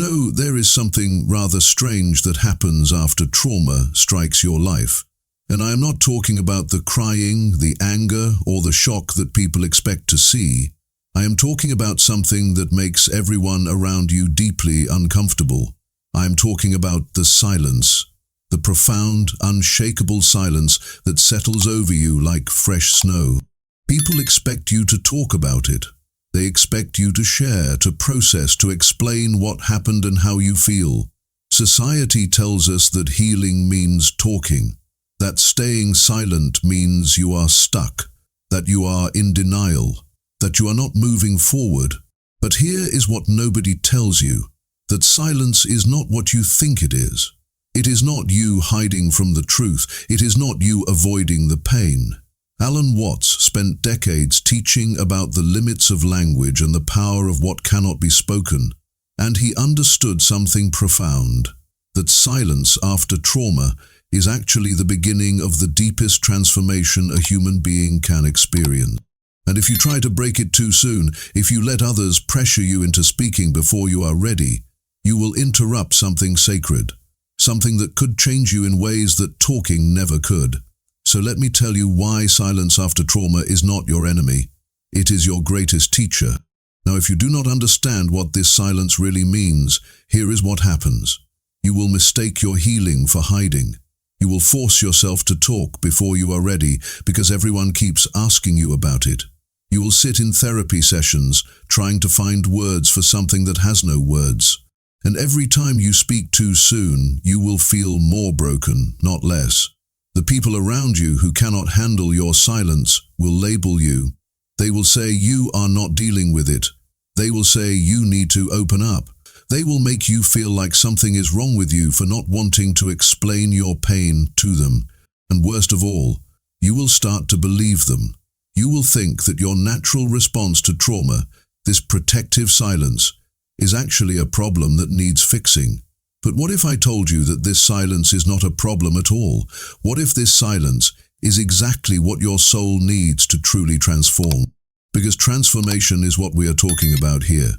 There is something rather strange that happens after trauma strikes your life. And I am not talking about the crying, the anger, or the shock that people expect to see. I am talking about something that makes everyone around you deeply uncomfortable. I am talking about the silence, the profound, unshakable silence that settles over you like fresh snow. People expect you to talk about it. They expect you to share, to process, to explain what happened and how you feel. Society tells us that healing means talking, that staying silent means you are stuck, that you are in denial, that you are not moving forward. But here is what nobody tells you, that silence is not what you think it is. It is not you hiding from the truth. It is not you avoiding the pain. Alan Watts spent decades teaching about the limits of language and the power of what cannot be spoken, and he understood something profound, that silence after trauma is actually the beginning of the deepest transformation a human being can experience. And if you try to break it too soon, if you let others pressure you into speaking before you are ready, you will interrupt something sacred, something that could change you in ways that talking never could. So let me tell you why silence after trauma is not your enemy. It is your greatest teacher. Now, if you do not understand what this silence really means, here is what happens. You will mistake your healing for hiding. You will force yourself to talk before you are ready because everyone keeps asking you about it. You will sit in therapy sessions trying to find words for something that has no words. And every time you speak too soon, you will feel more broken, not less. The people around you who cannot handle your silence will label you. They will say you are not dealing with it. They will say you need to open up. They will make you feel like something is wrong with you for not wanting to explain your pain to them. And worst of all, you will start to believe them. You will think that your natural response to trauma, this protective silence, is actually a problem that needs fixing. But what if I told you that this silence is not a problem at all? What if this silence is exactly what your soul needs to truly transform? Because transformation is what we are talking about here.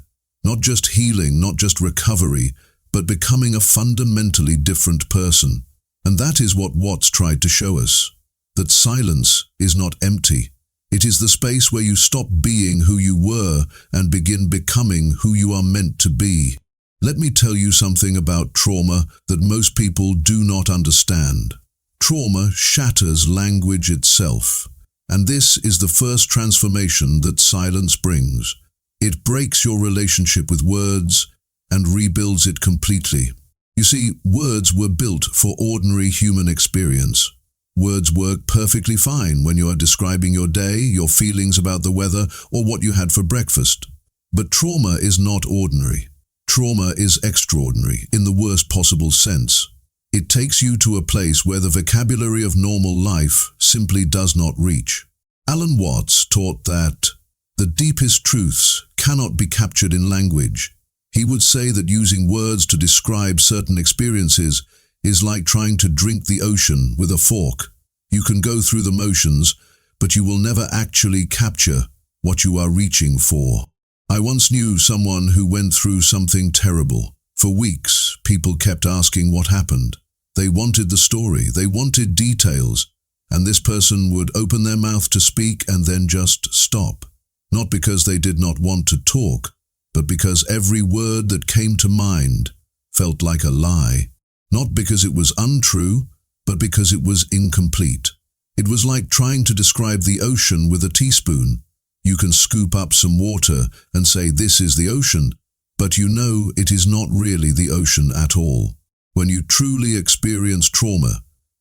Not just healing, not just recovery, but becoming a fundamentally different person. And that is what Watts tried to show us. That silence is not empty. It is the space where you stop being who you were and begin becoming who you are meant to be. Let me tell you something about trauma that most people do not understand. Trauma shatters language itself. And this is the first transformation that silence brings. It breaks your relationship with words and rebuilds it completely. You see, words were built for ordinary human experience. Words work perfectly fine when you are describing your day, your feelings about the weather, or what you had for breakfast. But trauma is not ordinary. Trauma is extraordinary in the worst possible sense. It takes you to a place where the vocabulary of normal life simply does not reach. Alan Watts taught that the deepest truths cannot be captured in language. He would say that using words to describe certain experiences is like trying to drink the ocean with a fork. You can go through the motions, but you will never actually capture what you are reaching for. I once knew someone who went through something terrible. For weeks, people kept asking what happened. They wanted the story, they wanted details, and this person would open their mouth to speak and then just stop. Not because they did not want to talk, but because every word that came to mind felt like a lie. Not because it was untrue, but because it was incomplete. It was like trying to describe the ocean with a teaspoon. You can scoop up some water and say this is the ocean, but you know it is not really the ocean at all. When you truly experience trauma,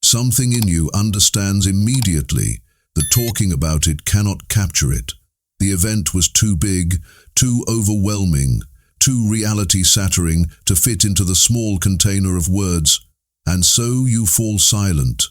something in you understands immediately that talking about it cannot capture it. The event was too big, too overwhelming, too reality-shattering to fit into the small container of words, and so you fall silent,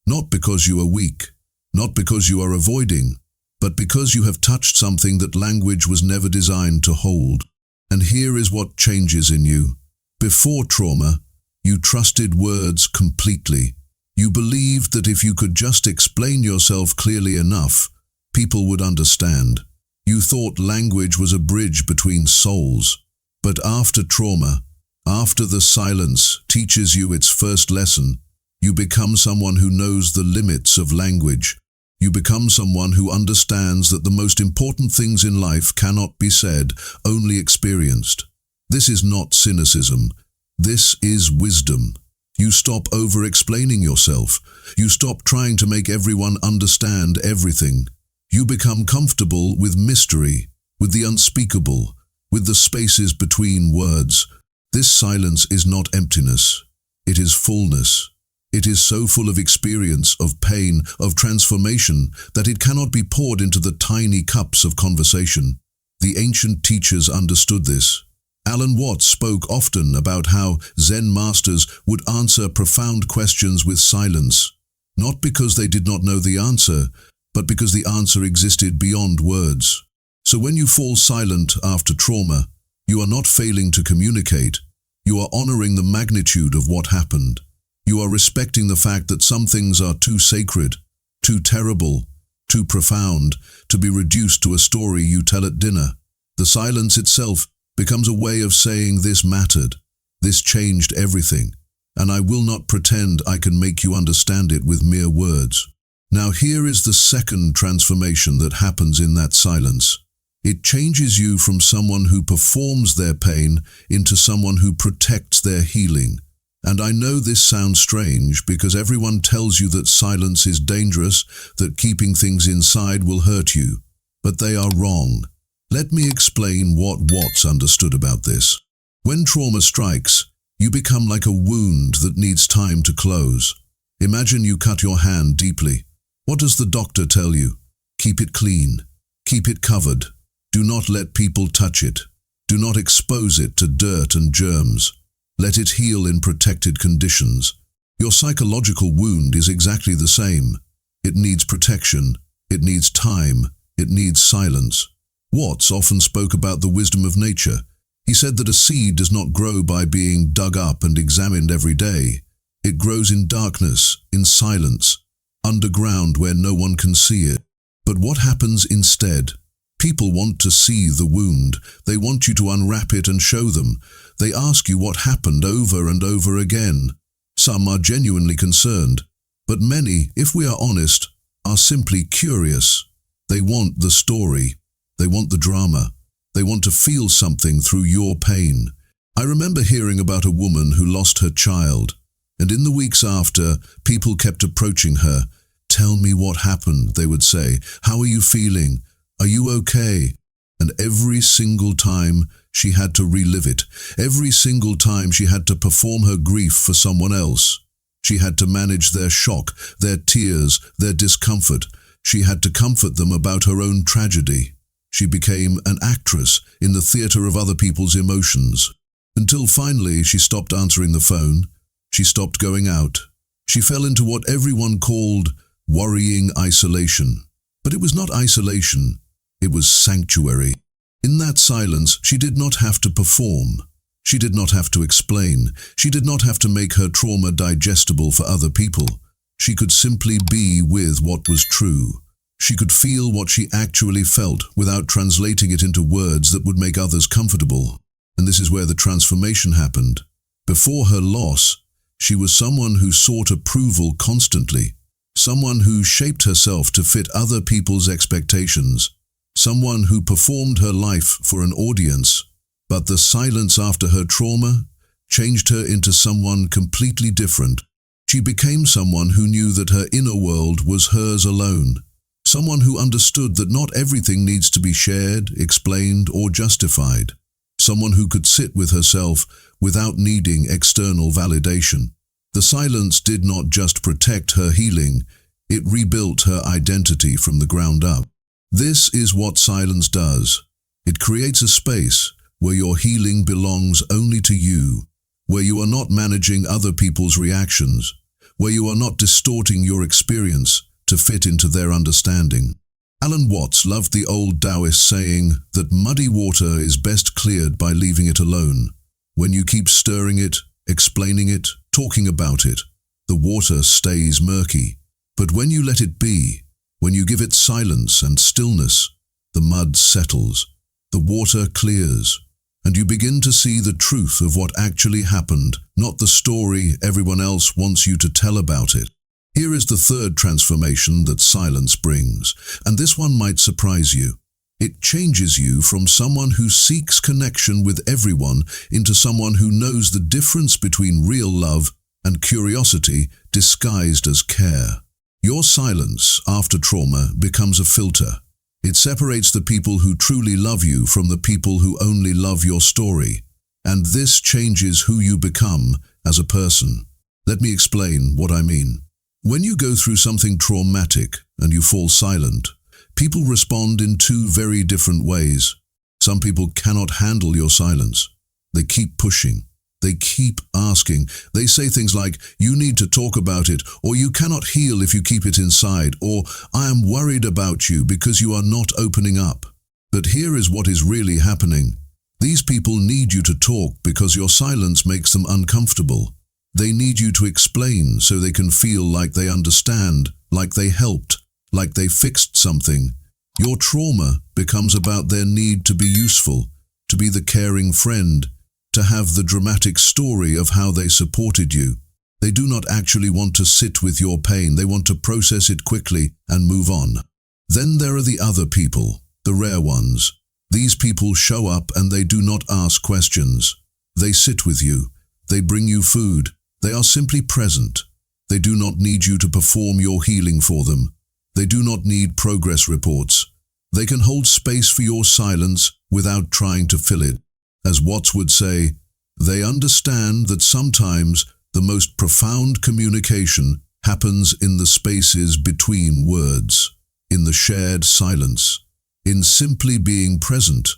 not because you are weak, not because you are avoiding, but because you have touched something that language was never designed to hold. And here is what changes in you. Before trauma, you trusted words completely. You believed that if you could just explain yourself clearly enough, people would understand. You thought language was a bridge between souls. But after trauma, After the silence teaches you its first lesson, you become someone who knows the limits of language. You become someone who understands that the most important things in life cannot be said, only experienced. This is not cynicism. This is wisdom. You stop over-explaining yourself. You stop trying to make everyone understand everything. You become comfortable with mystery, with the unspeakable, with the spaces between words. This silence is not emptiness. It is fullness. It is so full of experience, of pain, of transformation, that it cannot be poured into the tiny cups of conversation. The ancient teachers understood this. Alan Watts spoke often about how Zen masters would answer profound questions with silence, not because they did not know the answer, but because the answer existed beyond words. So when you fall silent after trauma, you are not failing to communicate. You are honoring the magnitude of what happened. You are respecting the fact that some things are too sacred, too terrible, too profound to be reduced to a story you tell at dinner. The silence itself becomes a way of saying this mattered, this changed everything, and I will not pretend I can make you understand it with mere words. Now here is the second transformation that happens in that silence. It changes you from someone who performs their pain into someone who protects their healing. And I know this sounds strange because everyone tells you that silence is dangerous, that keeping things inside will hurt you. But they are wrong. Let me explain what Watts understood about this. When trauma strikes, you become like a wound that needs time to close. Imagine you cut your hand deeply. What does the doctor tell you? Keep it clean. Keep it covered. Do not let people touch it. Do not expose it to dirt and germs. Let it heal in protected conditions. Your psychological wound is exactly the same. It needs protection. It needs time. It needs silence. Watts often spoke about the wisdom of nature. He said that a seed does not grow by being dug up and examined every day. It grows in darkness, in silence, underground where no one can see it. But what happens instead? People want to see the wound. They want you to unwrap it and show them. They ask you what happened over and over again. Some are genuinely concerned, but many, if we are honest, are simply curious. They want the story. They want the drama. They want to feel something through your pain. I remember hearing about a woman who lost her child, and in the weeks after, people kept approaching her. "Tell me what happened," they would say. "How are you feeling? Are you okay?" And every single time, she had to relive it. Every single time she had to perform her grief for someone else. She had to manage their shock, their tears, their discomfort. She had to comfort them about her own tragedy. She became an actress in the theater of other people's emotions. Until finally she stopped answering the phone. She stopped going out. She fell into what everyone called worrying isolation. But it was not isolation. It was sanctuary. In that silence, she did not have to perform. She did not have to explain. She did not have to make her trauma digestible for other people. She could simply be with what was true. She could feel what she actually felt without translating it into words that would make others comfortable. And this is where the transformation happened. Before her loss, she was someone who sought approval constantly, someone who shaped herself to fit other people's expectations, someone who performed her life for an audience. But the silence after her trauma changed her into someone completely different. She became someone who knew that her inner world was hers alone. Someone who understood that not everything needs to be shared, explained, or justified. Someone who could sit with herself without needing external validation. The silence did not just protect her healing, it rebuilt her identity from the ground up. This is what silence does. It creates a space where your healing belongs only to you, where you are not managing other people's reactions, where you are not distorting your experience to fit into their understanding. Alan Watts loved the old Taoist saying that muddy water is best cleared by leaving it alone. When you keep stirring it, explaining it, talking about it, the water stays murky. But when you let it be, when you give it silence and stillness, the mud settles, the water clears. and you begin to see the truth of what actually happened, not the story everyone else wants you to tell about it. Here is the third transformation that silence brings, and this one might surprise you. It changes you from someone who seeks connection with everyone into someone who knows the difference between real love and curiosity disguised as care. Your silence after trauma becomes a filter. It separates the people who truly love you from the people who only love your story. And this changes who you become as a person. Let me explain what I mean. When you go through something traumatic and you fall silent, people respond in two very different ways. Some people cannot handle your silence. They keep pushing. They keep asking. They say things like, "You need to talk about it," or "You cannot heal if you keep it inside," or "I am worried about you because you are not opening up." But here is what is really happening. These people need you to talk because your silence makes them uncomfortable. They need you to explain so they can feel like they understand, like they helped, like they fixed something. Your trauma becomes about their need to be useful, to be the caring friend, to have the dramatic story of how they supported you. They do not actually want to sit with your pain. They want to process it quickly and move on. Then there are the other people, the rare ones. These people show up and they do not ask questions. They sit with you. They bring you food. They are simply present. They do not need you to perform your healing for them. They do not need progress reports. They can hold space for your silence without trying to fill it. As Watts would say, they understand that sometimes the most profound communication happens in the spaces between words, in the shared silence, in simply being present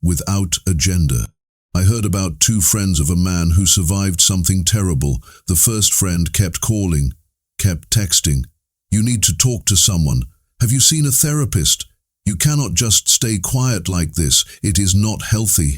without agenda. I heard about two friends of a man who survived something terrible. The first friend kept calling, kept texting. "You need to talk to someone. Have you seen a therapist? You cannot just stay quiet like this. It is not healthy."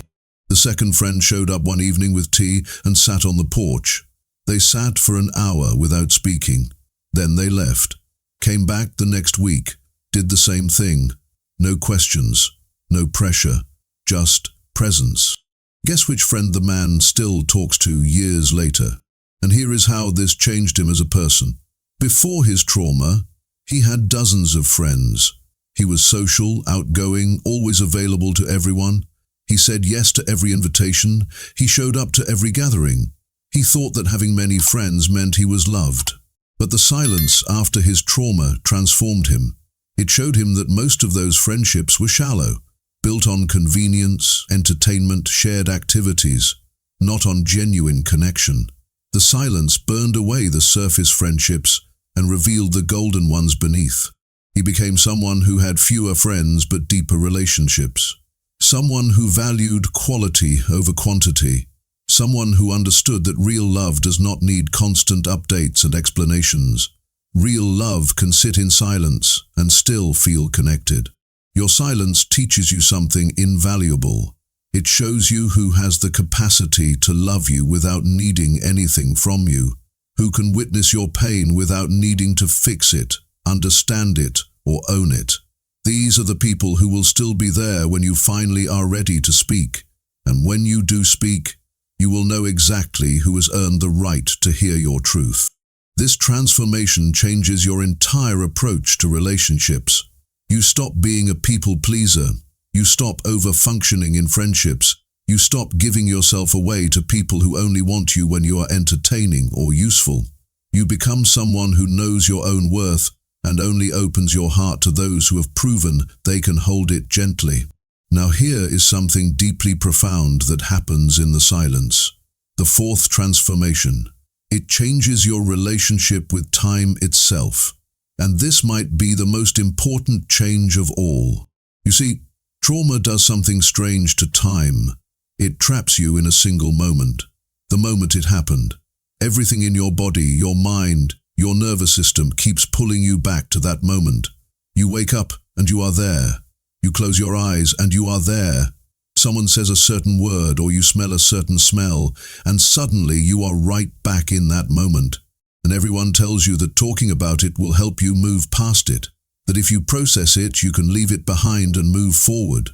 The second friend showed up one evening with tea and sat on the porch. They sat for an hour without speaking. Then they left. Came back the next week. Did the same thing. No questions. No pressure. Just presence. Guess which friend the man still talks to years later? And here is how this changed him as a person. Before his trauma, he had dozens of friends. He was social, outgoing, always available to everyone. He said yes to every invitation. He showed up to every gathering. He thought that having many friends meant he was loved. But the silence after his trauma transformed him. It showed him that most of those friendships were shallow, built on convenience, entertainment, shared activities, not on genuine connection. The silence burned away the surface friendships and revealed the golden ones beneath. He became someone who had fewer friends but deeper relationships. Someone who valued quality over quantity. Someone who understood that real love does not need constant updates and explanations. Real love can sit in silence and still feel connected. Your silence teaches you something invaluable. It shows you who has the capacity to love you without needing anything from you, who can witness your pain without needing to fix it, understand it, or own it. These are the people who will still be there when you finally are ready to speak. And when you do speak, you will know exactly who has earned the right to hear your truth. This transformation changes your entire approach to relationships. You stop being a people pleaser. You stop over-functioning in friendships. You stop giving yourself away to people who only want you when you are entertaining or useful. You become someone who knows your own worth and only opens your heart to those who have proven they can hold it gently. Now here is something deeply profound that happens in the silence. The fourth transformation. It changes your relationship with time itself. And this might be the most important change of all. You see, trauma does something strange to time. It traps you in a single moment. The moment it happened. Everything in your body, your mind, your nervous system keeps pulling you back to that moment. You wake up and you are there. You close your eyes and you are there. Someone says a certain word or you smell a certain smell, and suddenly you are right back in that moment. And everyone tells you that talking about it will help you move past it, that if you process it, you can leave it behind and move forward.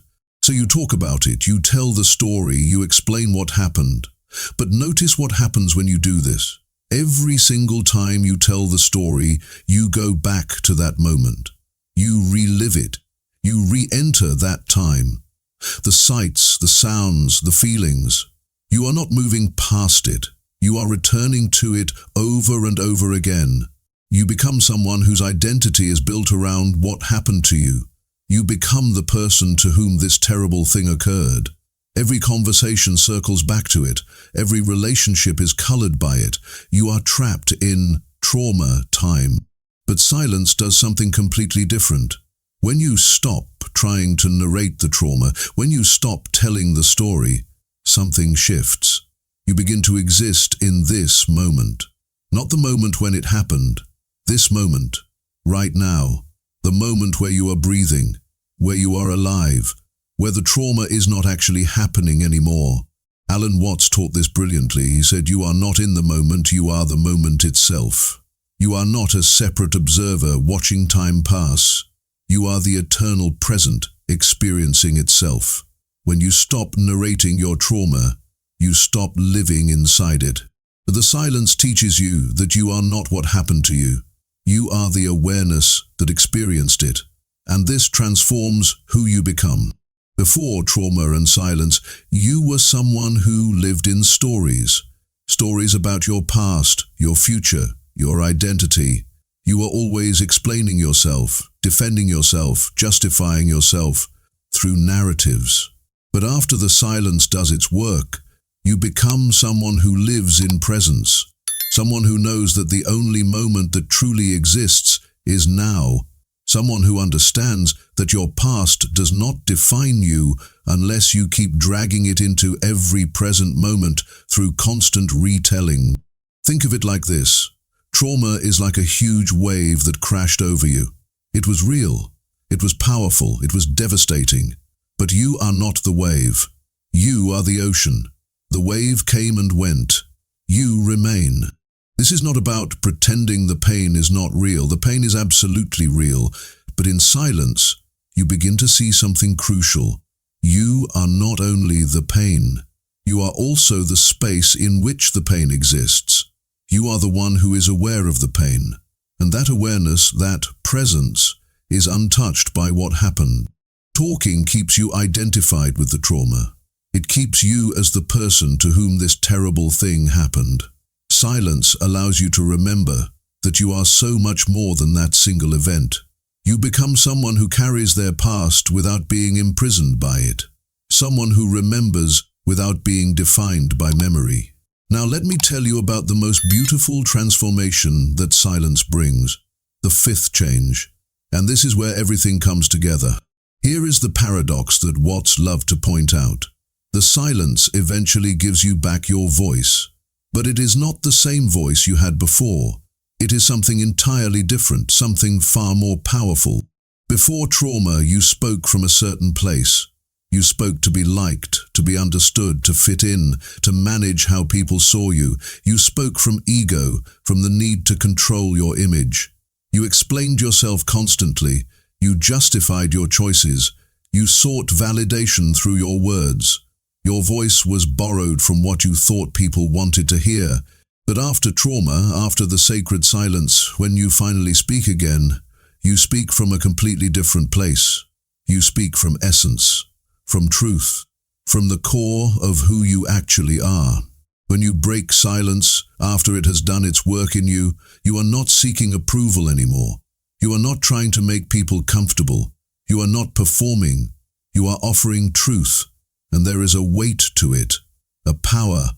So you talk about it, you tell the story, you explain what happened. But notice what happens when you do this. Every single time you tell the story, you go back to that moment. You relive it. You re-enter that time. The sights, the sounds, the feelings. You are not moving past it. You are returning to it over and over again. You become someone whose identity is built around what happened to you. You become the person to whom this terrible thing occurred. Every conversation circles back to it. Every relationship is colored by it. You are trapped in trauma time. But silence does something completely different. When you stop trying to narrate the trauma, when you stop telling the story, something shifts. You begin to exist in this moment. Not the moment when it happened. This moment, right now. The moment where you are breathing, where you are alive, where the trauma is not actually happening anymore. Alan Watts taught this brilliantly. He said, "You are not in the moment, you are the moment itself. You are not a separate observer watching time pass. You are the eternal present experiencing itself. When you stop narrating your trauma, you stop living inside it." The silence teaches you that you are not what happened to you. You are the awareness that experienced it, and this transforms who you become. Before trauma and silence, you were someone who lived in stories. Stories about your past, your future, your identity. You were always explaining yourself, defending yourself, justifying yourself through narratives. But after the silence does its work, you become someone who lives in presence. Someone who knows that the only moment that truly exists is now. Someone who understands that your past does not define you unless you keep dragging it into every present moment through constant retelling. Think of it like this. Trauma is like a huge wave that crashed over you. It was real. It was powerful. It was devastating. But you are not the wave. You are the ocean. The wave came and went. You remain. This is not about pretending the pain is not real. The pain is absolutely real. But in silence, you begin to see something crucial. You are not only the pain. You are also the space in which the pain exists. You are the one who is aware of the pain. And that awareness, that presence, is untouched by what happened. Talking keeps you identified with the trauma. It keeps you as the person to whom this terrible thing happened. Silence allows you to remember that you are so much more than that single event. You become someone who carries their past without being imprisoned by it. Someone who remembers without being defined by memory. Now let me tell you about the most beautiful transformation that silence brings. The fifth change. And this is where everything comes together. Here is the paradox that Watts loved to point out. The silence eventually gives you back your voice. But it is not the same voice you had before. It is something entirely different, something far more powerful. Before trauma, you spoke from a certain place. You spoke to be liked, to be understood, to fit in, to manage how people saw you. You spoke from ego, from the need to control your image. You explained yourself constantly. You justified your choices. You sought validation through your words. Your voice was borrowed from what you thought people wanted to hear. But after trauma, after the sacred silence, when you finally speak again, you speak from a completely different place. You speak from essence, from truth, from the core of who you actually are. When you break silence after it has done its work in you, you are not seeking approval anymore. You are not trying to make people comfortable. You are not performing. You are offering truth. And there is a weight to it, a power,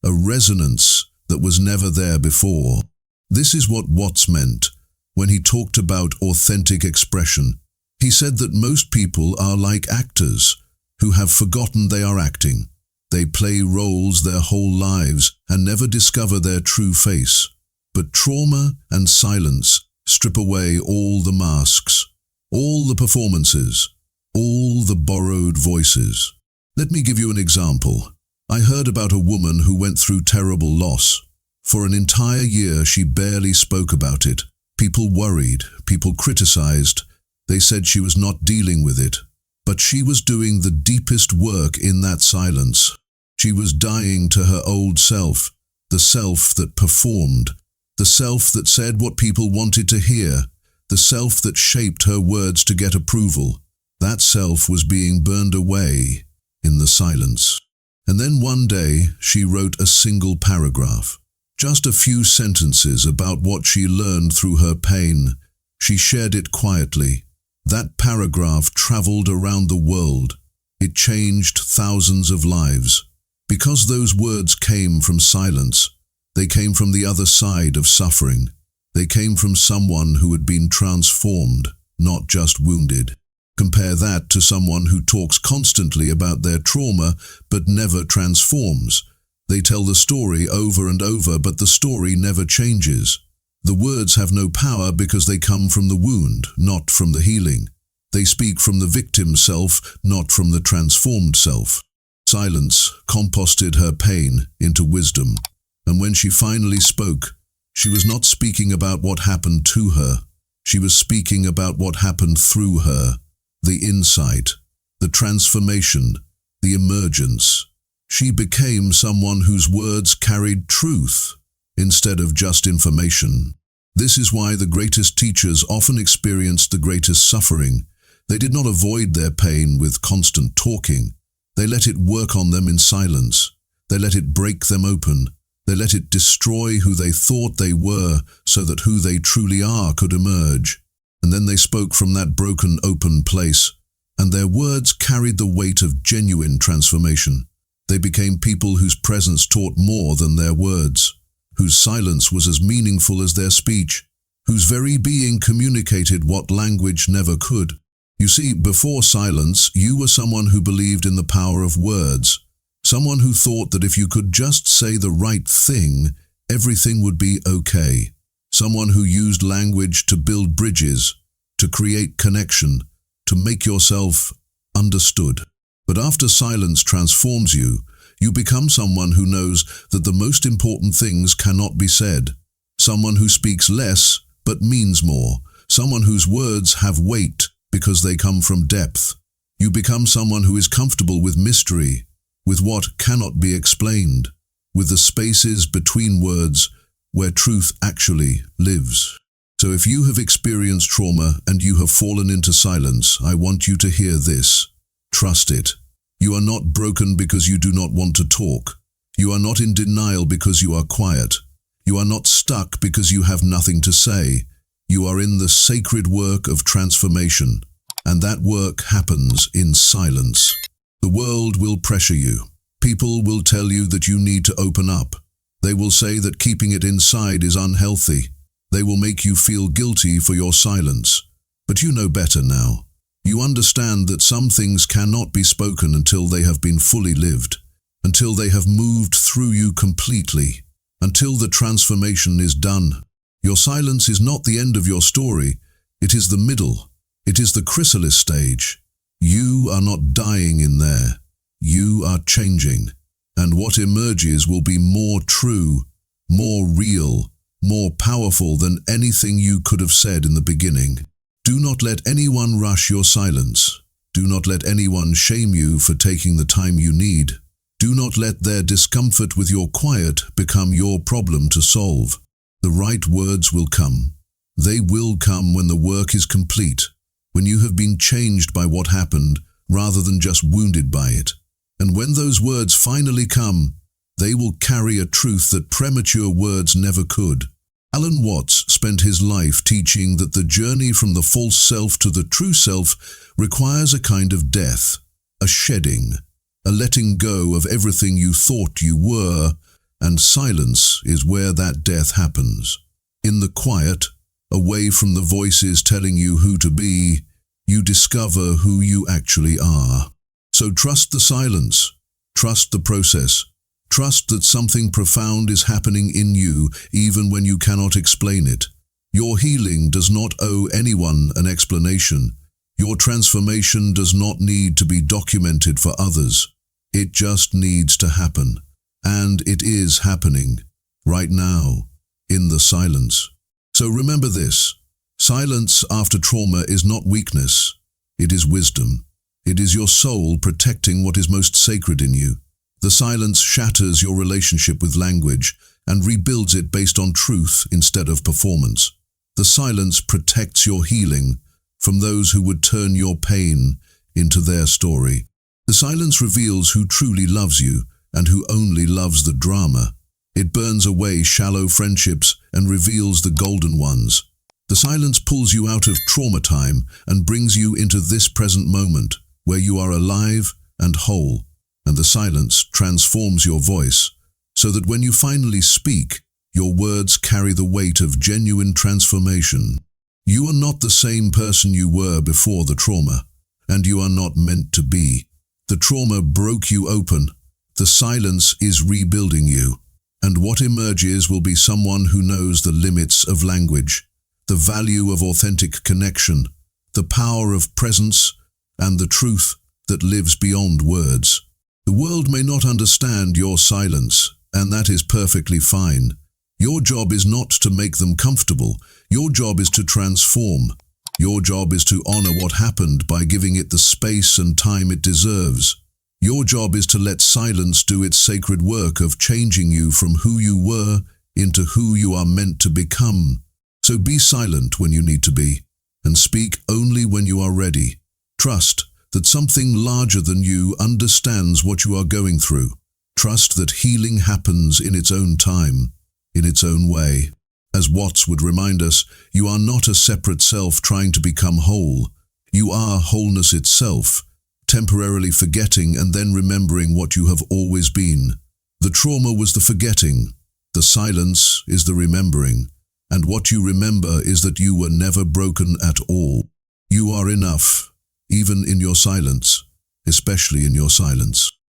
a resonance that was never there before. This is what Watts meant when he talked about authentic expression. He said that most people are like actors who have forgotten they are acting. They play roles their whole lives and never discover their true face. But trauma and silence strip away all the masks, all the performances, all the borrowed voices. Let me give you an example. I heard about a woman who went through terrible loss. For an entire year, she barely spoke about it. People worried, people criticized. They said she was not dealing with it. But she was doing the deepest work in that silence. She was dying to her old self, the self that performed, the self that said what people wanted to hear, the self that shaped her words to get approval. That self was being burned away in the silence. And then one day she wrote a single paragraph, just a few sentences about what she learned through her pain. She shared it quietly. That paragraph traveled around the world. It changed thousands of lives. Because those words came from silence, they came from the other side of suffering. They came from someone who had been transformed, not just wounded. Compare that to someone who talks constantly about their trauma but never transforms. They tell the story over and over, but the story never changes. The words have no power because they come from the wound, not from the healing. They speak from the victim self, not from the transformed self. Silence composted her pain into wisdom. And when she finally spoke, she was not speaking about what happened to her. She was speaking about what happened through her. The insight, the transformation, the emergence. She became someone whose words carried truth instead of just information. This is why the greatest teachers often experienced the greatest suffering. They did not avoid their pain with constant talking. They let it work on them in silence. They let it break them open. They let it destroy who they thought they were so that who they truly are could emerge. And then they spoke from that broken, open place, and their words carried the weight of genuine transformation. They became people whose presence taught more than their words, whose silence was as meaningful as their speech, whose very being communicated what language never could. You see, before silence, you were someone who believed in the power of words, someone who thought that if you could just say the right thing, everything would be okay. Someone who used language to build bridges, to create connection, to make yourself understood. But after silence transforms you, you become someone who knows that the most important things cannot be said. Someone who speaks less but means more. Someone whose words have weight because they come from depth. You become someone who is comfortable with mystery, with what cannot be explained, with the spaces between words where truth actually lives. So if you have experienced trauma and you have fallen into silence, I want you to hear this. Trust it. You are not broken because you do not want to talk. You are not in denial because you are quiet. You are not stuck because you have nothing to say. You are in the sacred work of transformation, and that work happens in silence. The world will pressure you. People will tell you that you need to open up. They will say that keeping it inside is unhealthy. They will make you feel guilty for your silence. But you know better now. You understand that some things cannot be spoken until they have been fully lived, until they have moved through you completely, until the transformation is done. Your silence is not the end of your story. It is the middle. It is the chrysalis stage. You are not dying in there. You are changing. And what emerges will be more true, more real, more powerful than anything you could have said in the beginning. Do not let anyone rush your silence. Do not let anyone shame you for taking the time you need. Do not let their discomfort with your quiet become your problem to solve. The right words will come. They will come when the work is complete, when you have been changed by what happened rather than just wounded by it. And when those words finally come, they will carry a truth that premature words never could. Alan Watts spent his life teaching that the journey from the false self to the true self requires a kind of death, a shedding, a letting go of everything you thought you were, and silence is where that death happens. In the quiet, away from the voices telling you who to be, you discover who you actually are. So trust the silence, trust the process, trust that something profound is happening in you even when you cannot explain it. Your healing does not owe anyone an explanation. Your transformation does not need to be documented for others. It just needs to happen. And it is happening, right now, in the silence. So remember this, silence after trauma is not weakness, it is wisdom. It is your soul protecting what is most sacred in you. The silence shatters your relationship with language and rebuilds it based on truth instead of performance. The silence protects your healing from those who would turn your pain into their story. The silence reveals who truly loves you and who only loves the drama. It burns away shallow friendships and reveals the golden ones. The silence pulls you out of trauma time and brings you into this present moment where you are alive and whole. And the silence transforms your voice so that when you finally speak, your words carry the weight of genuine transformation. You are not the same person you were before the trauma, and you are not meant to be. The trauma broke you open. The silence is rebuilding you. And what emerges will be someone who knows the limits of language, the value of authentic connection, the power of presence, and the truth that lives beyond words. The world may not understand your silence, and that is perfectly fine. Your job is not to make them comfortable. Your job is to transform. Your job is to honor what happened by giving it the space and time it deserves. Your job is to let silence do its sacred work of changing you from who you were into who you are meant to become. So be silent when you need to be, and speak only when you are ready. Trust that something larger than you understands what you are going through. Trust that healing happens in its own time, in its own way. As Watts would remind us, you are not a separate self trying to become whole. You are wholeness itself, temporarily forgetting and then remembering what you have always been. The trauma was the forgetting. The silence is the remembering. And what you remember is that you were never broken at all. You are enough, even in your silence, especially in your silence.